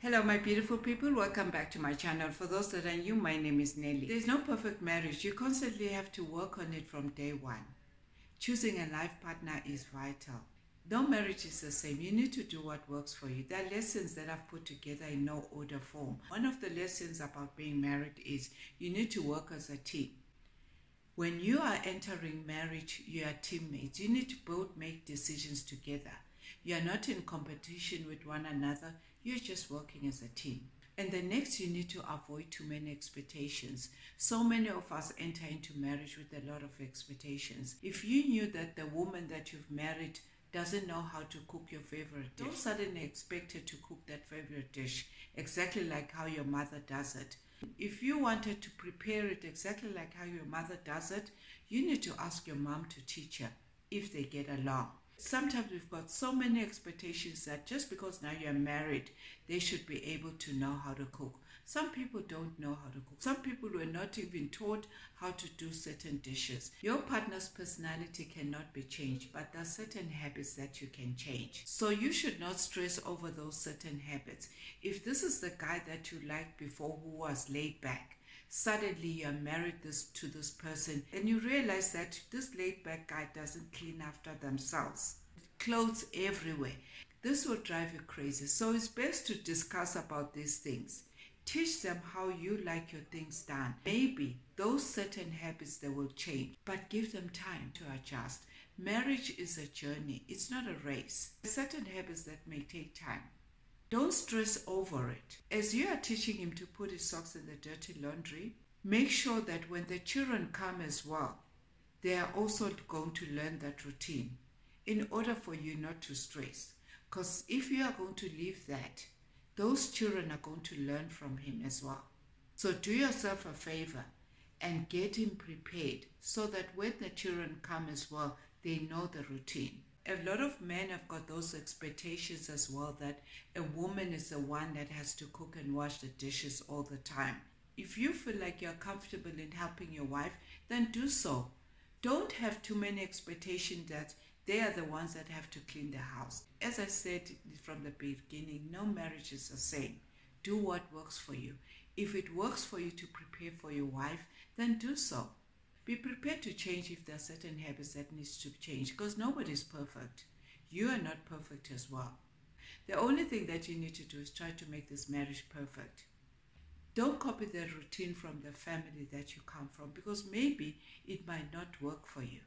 Hello my beautiful people, welcome back to my channel. For those that are new, my name is Nelly. There's no perfect marriage. You constantly have to work on it from day one. Choosing a life partner is vital. No marriage is the same. You need to do what works for you. There are lessons that I've put together in no order form. One of the lessons about being married is you need to work as a team. When you are entering marriage, you are teammates. You need to both make decisions together. You are not in competition with one another. You're just working as a team. And the next, you need to avoid too many expectations. So many of us enter into marriage with a lot of expectations. If you knew that the woman that you've married doesn't know how to cook your favorite dish, don't suddenly expect her to cook that favorite dish exactly like how your mother does it. If you wanted to prepare it exactly like how your mother does it, you need to ask your mom to teach her if they get along. Sometimes we've got so many expectations that just because now you're married, they should be able to know how to cook. Some people don't know how to cook. Some people were not even taught how to do certain dishes. Your partner's personality cannot be changed, but there are certain habits that you can change. So you should not stress over those certain habits. If this is the guy that you liked before who was laid back, suddenly you're married to this person and you realize that this laid back guy doesn't clean after themselves. Clothes everywhere. This will drive you crazy. So it's best to discuss about these things. Teach them how you like your things done. Maybe those certain habits they will change, but give them time to adjust. Marriage is a journey. It's not a race. There are certain habits that may take time. Don't stress over it. As you are teaching him to put his socks in the dirty laundry, make sure that when the children come as well, they are also going to learn that routine in order for you not to stress. Because if you are going to leave that, those children are going to learn from him as well. So do yourself a favor and get him prepared so that when the children come as well, they know the routine. A lot of men have got those expectations as well that a woman is the one that has to cook and wash the dishes all the time. If you feel like you're comfortable in helping your wife, then do so. Don't have too many expectations that they are the ones that have to clean the house. As I said from the beginning, no marriage is the same. Do what works for you. If it works for you to prepare for your wife, then do so. Be prepared to change if there are certain habits that needs to change, because nobody is perfect. You are not perfect as well. The only thing that you need to do is try to make this marriage perfect. Don't copy the routine from the family that you come from, because maybe it might not work for you.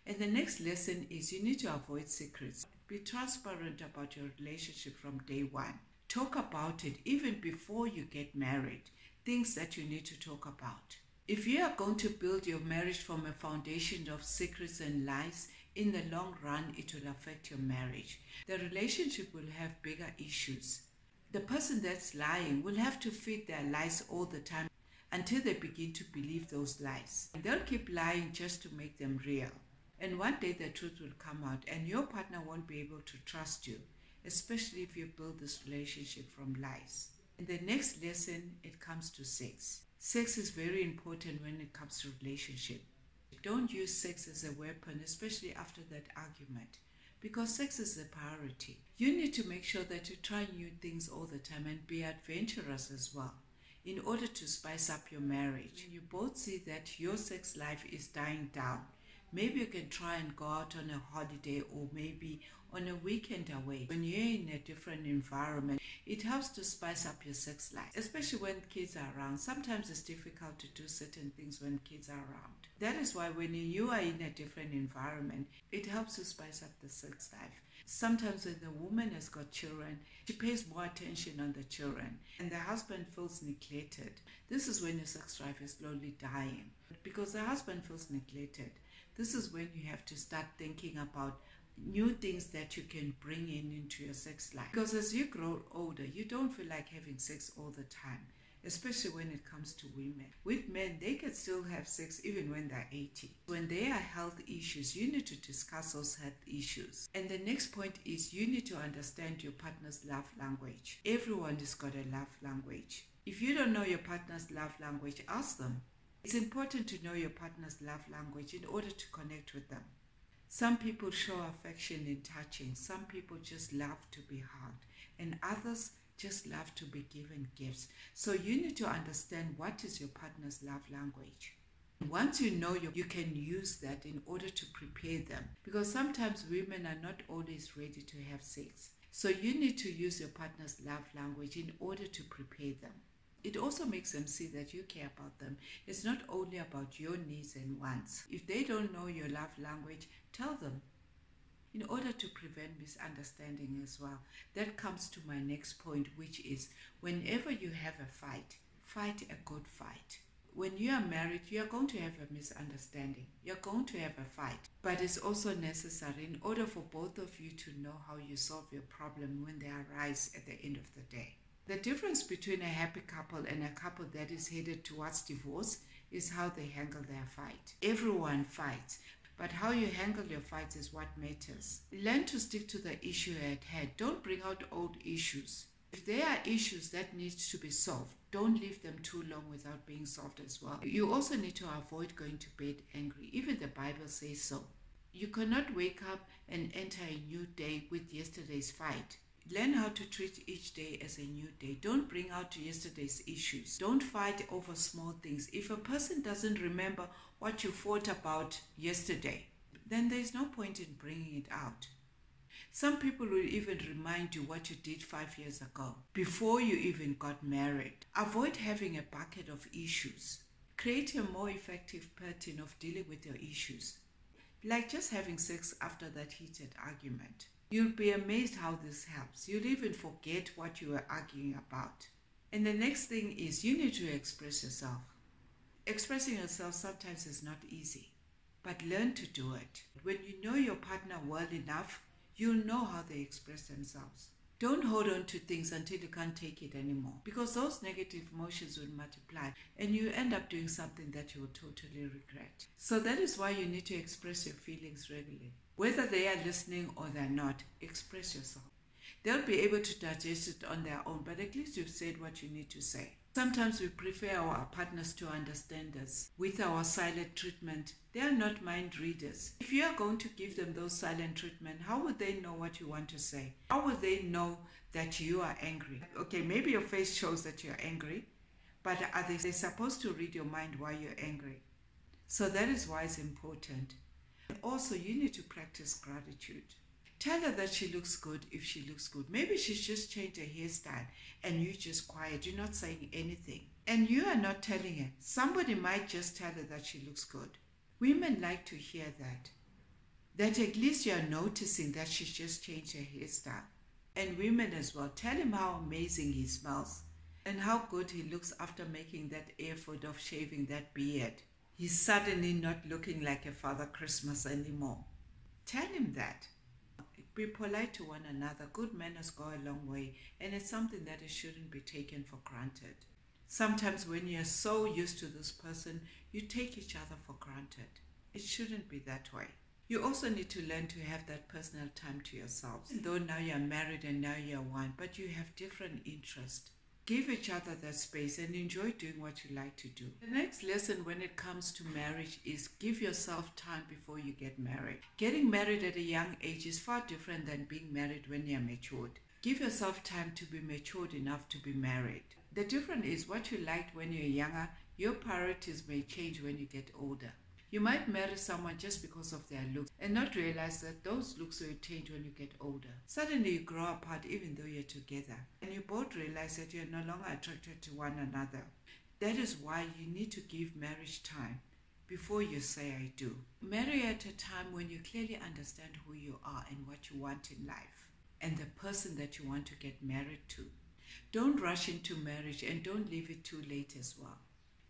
And the next lesson is you need to avoid secrets. Be transparent about your relationship from day one. Talk about it even before you get married. Things that you need to talk about. If you are going to build your marriage from a foundation of secrets and lies, in the long run, it will affect your marriage. The relationship will have bigger issues. The person that's lying will have to feed their lies all the time until they begin to believe those lies. And they'll keep lying just to make them real. And one day the truth will come out and your partner won't be able to trust you, especially if you build this relationship from lies. In the next lesson, it comes to sex. Sex is very important when it comes to relationship. Don't use sex as a weapon, especially after that argument, because sex is a priority. You need to make sure that you try new things all the time and be adventurous as well in order to spice up your marriage. When you both see that your sex life is dying down, maybe you can try and go out on a holiday or maybe on a weekend away. When you're in a different environment, it helps to spice up your sex life, especially when kids are around. Sometimes it's difficult to do certain things when kids are around. That is why when you are in a different environment, it helps to spice up the sex life. Sometimes when the woman has got children, she pays more attention on the children and the husband feels neglected. This is when your sex drive is slowly dying. Because the husband feels neglected, this is when you have to start thinking about new things that you can bring into your sex life. Because as you grow older, you don't feel like having sex all the time, especially when it comes to women. With men, they can still have sex even when they're 80. When there are health issues, you need to discuss those health issues. And the next point is you need to understand your partner's love language. Everyone has got a love language. If you don't know your partner's love language, ask them. It's important to know your partner's love language in order to connect with them. Some people show affection in touching. Some people just love to be hugged. And others, just love to be given gifts. So you need to understand what is your partner's love language. Once you know, you can use that in order to prepare them, because sometimes women are not always ready to have sex. So you need to use your partner's love language in order to prepare them. It also makes them see that you care about them. It's not only about your needs and wants. If they don't know your love language, tell them, in order to prevent misunderstanding as well. That comes to my next point, which is whenever you have a fight, fight a good fight. When you are married, you are going to have a misunderstanding. You're going to have a fight. But it's also necessary in order for both of you to know how you solve your problem when they arise at the end of the day. The difference between a happy couple and a couple that is headed towards divorce is how they handle their fight. Everyone fights, but how you handle your fights is what matters. Learn to stick to the issue at hand. Don't bring out old issues. If there are issues that need to be solved, don't leave them too long without being solved as well. You also need to avoid going to bed angry. Even the Bible says so. You cannot wake up and enter a new day with yesterday's fight. Learn how to treat each day as a new day. Don't bring out yesterday's issues. Don't fight over small things. If a person doesn't remember what you fought about yesterday, then there's no point in bringing it out. Some people will even remind you what you did 5 years ago, before you even got married. Avoid having a bucket of issues. Create a more effective pattern of dealing with your issues, like just having sex after that heated argument. You'll be amazed how this helps. You'll even forget what you were arguing about. And the next thing is you need to express yourself. Expressing yourself sometimes is not easy, but learn to do it. When you know your partner well enough, you'll know how they express themselves. Don't hold on to things until you can't take it anymore, because those negative emotions will multiply and you end up doing something that you will totally regret. So that is why you need to express your feelings regularly. Whether they are listening or they're not, express yourself. They'll be able to digest it on their own, but at least you've said what you need to say. Sometimes we prefer our partners to understand us with our silent treatment. They are not mind readers. If you are going to give them those silent treatment, how would they know what you want to say? How would they know that you are angry? Okay, maybe your face shows that you're angry, but are they supposed to read your mind while you're angry? So that is why it's important. Also, you need to practice gratitude. Tell her that she looks good if she looks good. Maybe she's just changed her hairstyle and you're just quiet. You're not saying anything. And you are not telling her. Somebody might just tell her that she looks good. Women like to hear that. That at least you're noticing that she's just changed her hairstyle. And women as well. Tell him how amazing he smells and how good he looks after making that effort of shaving that beard. He's suddenly not looking like a Father Christmas anymore. Tell him that. Be polite to one another. Good manners go a long way, and it's something that it shouldn't be taken for granted. Sometimes when you're so used to this person, you take each other for granted. It shouldn't be that way. You also need to learn to have that personal time to yourselves. Even though now you're married and now you're one, but you have different interests. Give each other that space and enjoy doing what you like to do. The next lesson when it comes to marriage is give yourself time before you get married. Getting married at a young age is far different than being married when you're matured. Give yourself time to be matured enough to be married. The difference is what you liked when you're younger, your priorities may change when you get older. You might marry someone just because of their looks and not realize that those looks will change when you get older. Suddenly you grow apart even though you're together, and you both realize that you're no longer attracted to one another. That is why you need to give marriage time before you say I do. Marry at a time when you clearly understand who you are and what you want in life and the person that you want to get married to. Don't rush into marriage and don't leave it too late as well.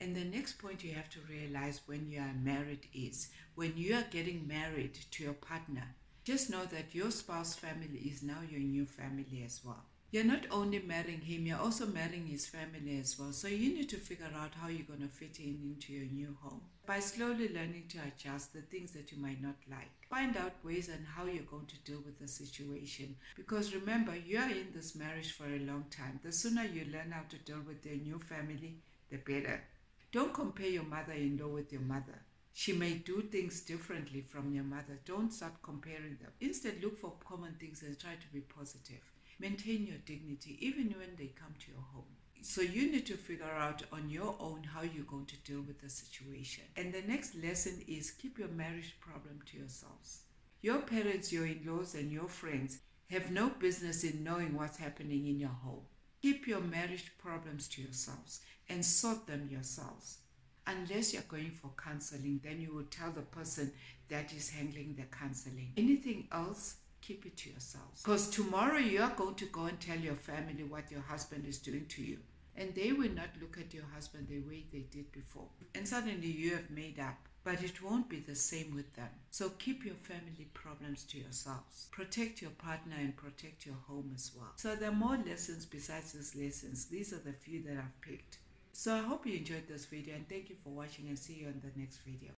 And the next point you have to realize when you are married is when you are getting married to your partner, just know that your spouse's family is now your new family as well. You're not only marrying him, you're also marrying his family as well. So you need to figure out how you're going to fit into your new home by slowly learning to adjust the things that you might not like. Find out ways on how you're going to deal with the situation. Because remember, you are in this marriage for a long time. The sooner you learn how to deal with your new family, the better. Don't compare your mother-in-law with your mother. She may do things differently from your mother. Don't start comparing them. Instead, look for common things and try to be positive. Maintain your dignity even when they come to your home. So you need to figure out on your own how you're going to deal with the situation. And the next lesson is keep your marriage problem to yourselves. Your parents, your in-laws, and your friends have no business in knowing what's happening in your home. Keep your marriage problems to yourselves and sort them yourselves. Unless you're going for counseling, then you will tell the person that is handling the counseling. Anything else, keep it to yourselves. Because tomorrow you are going to go and tell your family what your husband is doing to you. And they will not look at your husband the way they did before. And suddenly you have made up. But it won't be the same with them. So keep your family problems to yourselves. Protect your partner and protect your home as well. So there are more lessons besides these lessons. These are the few that I've picked. So I hope you enjoyed this video, and thank you for watching, and see you on the next video.